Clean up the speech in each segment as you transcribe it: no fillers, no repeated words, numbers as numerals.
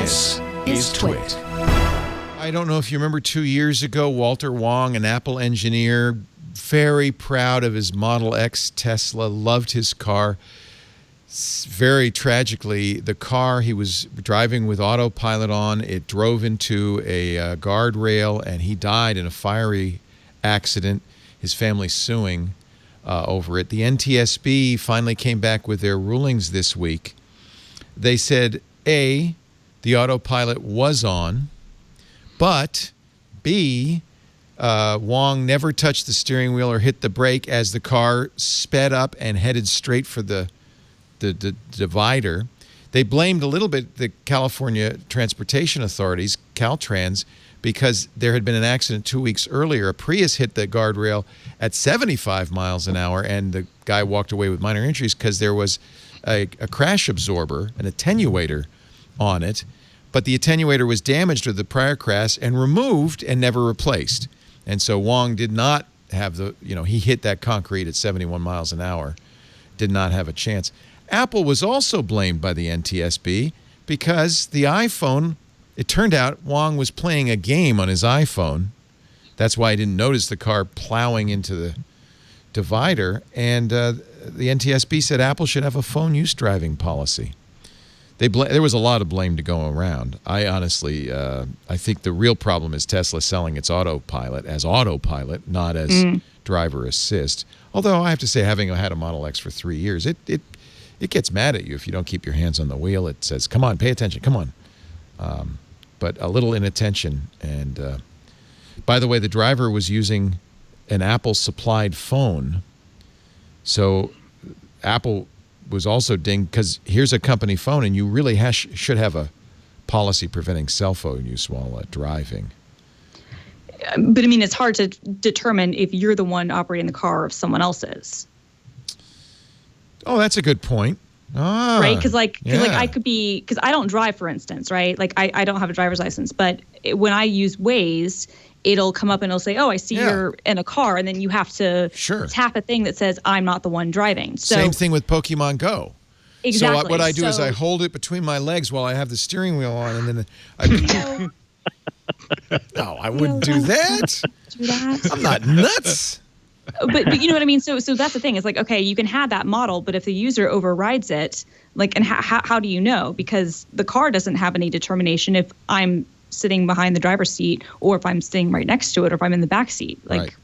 This is TWiT. I don't know if you remember 2 years ago, Walter Wong, an Apple engineer, very proud of his Model X Tesla, loved his car. Very tragically, the car he was driving with Autopilot on, it drove into a guardrail, and he died in a fiery accident. His family suing over it. The NTSB finally came back with their rulings this week. They said, A, the Autopilot was on, but B, Wong never touched the steering wheel or hit the brake as the car sped up and headed straight for the divider. They blamed a little bit the California Transportation Authorities, CalTrans, because there had been an accident 2 weeks earlier. A Prius hit the guardrail at 75 miles an hour, and the guy walked away with minor injuries because there was a crash absorber, an attenuator on it, but the attenuator was damaged with the prior crash and removed and never replaced. And so Wong did not have he hit that concrete at 71 miles an hour, did not have a chance. Apple was also blamed by the NTSB because the iPhone, it turned out Wong was playing a game on his iPhone. That's why I didn't notice the car plowing into the divider. And the NTSB said Apple should have a phone use driving policy. There was a lot of blame to go around. I honestly, I think the real problem is Tesla selling its Autopilot as Autopilot, not as driver assist. Although I have to say, having had a Model X for 3 years, it gets mad at you if you don't keep your hands on the wheel. It says, come on, pay attention, come on. But a little inattention. And by the way, the driver was using an Apple-supplied phone. So Apple was also dinged because here's a company phone, and you really should have a policy preventing cell phone use while driving. But I mean, it's hard to determine if you're the one operating the car or if someone else is. Oh, that's a good point. Right? Because I could be, because I don't drive, for instance, right? Like I don't have a driver's license, but when I use Waze, it'll come up and it'll say, oh, I see you're in a car. And then you have to tap a thing that says, I'm not the one driving. So, same thing with Pokemon Go. Exactly. So what I do is I hold it between my legs while I have the steering wheel on, and then I... No, I wouldn't do that. I'm not nuts. But you know what I mean? So that's the thing. It's like, okay, you can have that model, but if the user overrides it, like, and how do you know? Because the car doesn't have any determination if I'm sitting behind the driver's seat or if I'm sitting right next to it or if I'm in the back seat. Like,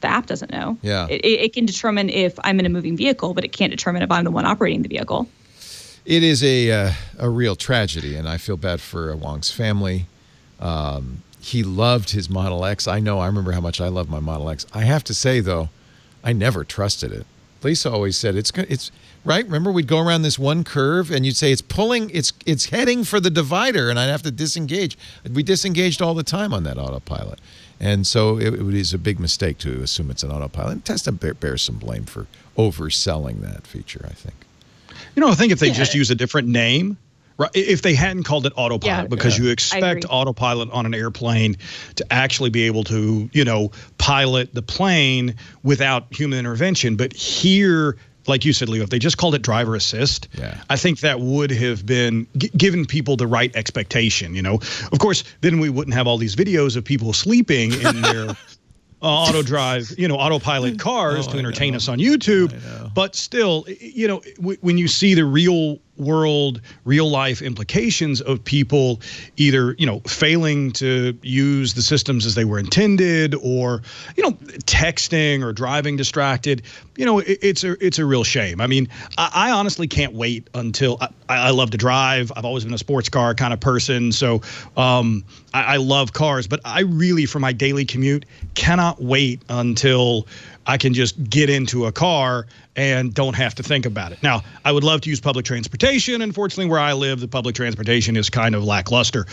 the app doesn't know. Yeah. It can determine if I'm in a moving vehicle, but it can't determine if I'm the one operating the vehicle. It is a real tragedy, and I feel bad for Wong's family. He loved his Model X. I remember how much I love my Model X. I have to say, though, I never trusted it. Lisa always said, it's right. Remember, we'd go around this one curve, and you'd say, it's heading for the divider, and I'd have to disengage. We disengaged all the time on that Autopilot. And so it is a big mistake to assume it's an Autopilot. And Tesla bears some blame for overselling that feature, I think. I think if they just use a different name, right? If they hadn't called it Autopilot, because you expect Autopilot on an airplane to actually be able to, pilot the plane without human intervention. But here, like you said, Leo, if they just called it driver assist, I think that would have been given people the right expectation. Of course, then we wouldn't have all these videos of people sleeping in their autopilot cars to entertain us on YouTube. But still, when you see the real world, real life implications of people either, failing to use the systems as they were intended, or, texting or driving distracted, it's a real shame. I mean, I honestly can't wait until I love to drive. I've always been a sports car kind of person. So I love cars, but I really, for my daily commute, cannot wait until I can just get into a car and don't have to think about it. Now, I would love to use public transportation. Unfortunately, where I live, the public transportation is kind of lackluster.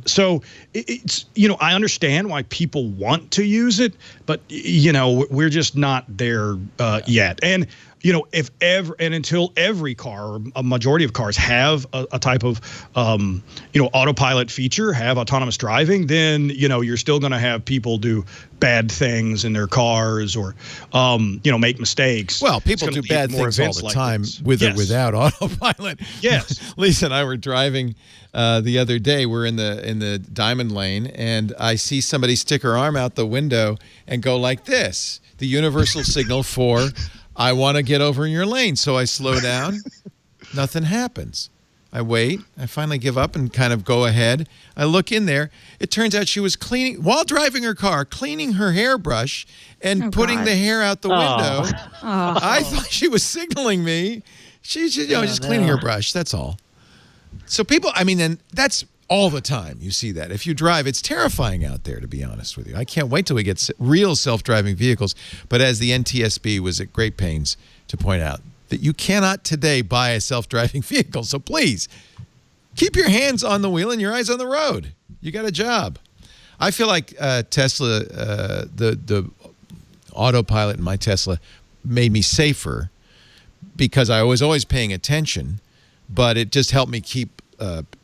So it's, I understand why people want to use it, but, we're just not there yet. And you know, if ever and until every car or a majority of cars have a type of, you know, autopilot feature, have autonomous driving, then, you know, you're still going to have people do bad things in their cars or, you know, make mistakes. Well, people do bad things all the time with or without autopilot. Yes. Lisa and I were driving the other day. We're in the diamond lane, and I see somebody stick her arm out the window and go like this, the universal signal for I want to get over in your lane. So I slow down. Nothing happens. I wait. I finally give up and kind of go ahead. I look in there. It turns out she was cleaning, while driving her car, cleaning her hairbrush and putting the hair out the window. I thought she was signaling me. She's just, just cleaning her brush. That's all. So people, I mean, and that's all the time you see that. If you drive, it's terrifying out there, to be honest with you. I can't wait till we get real self-driving vehicles. But as the NTSB was at great pains to point out, that you cannot today buy a self-driving vehicle. So please, keep your hands on the wheel and your eyes on the road. You got a job. I feel like Tesla, the autopilot in my Tesla made me safer because I was always paying attention, but it just helped me keep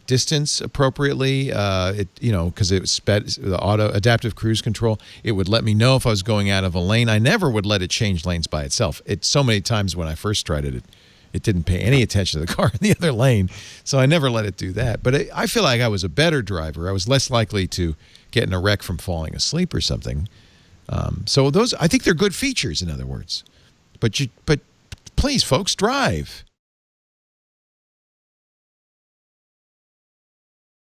distance appropriately. Because it was the auto adaptive cruise control. It would let me know if I was going out of a lane. I never would let it change lanes by itself. So many times when I first tried it, it didn't pay any attention to the car in the other lane. So I never let it do that. But I feel like I was a better driver. I was less likely to get in a wreck from falling asleep or something. So those, I think they're good features, in other words. But please, folks, drive.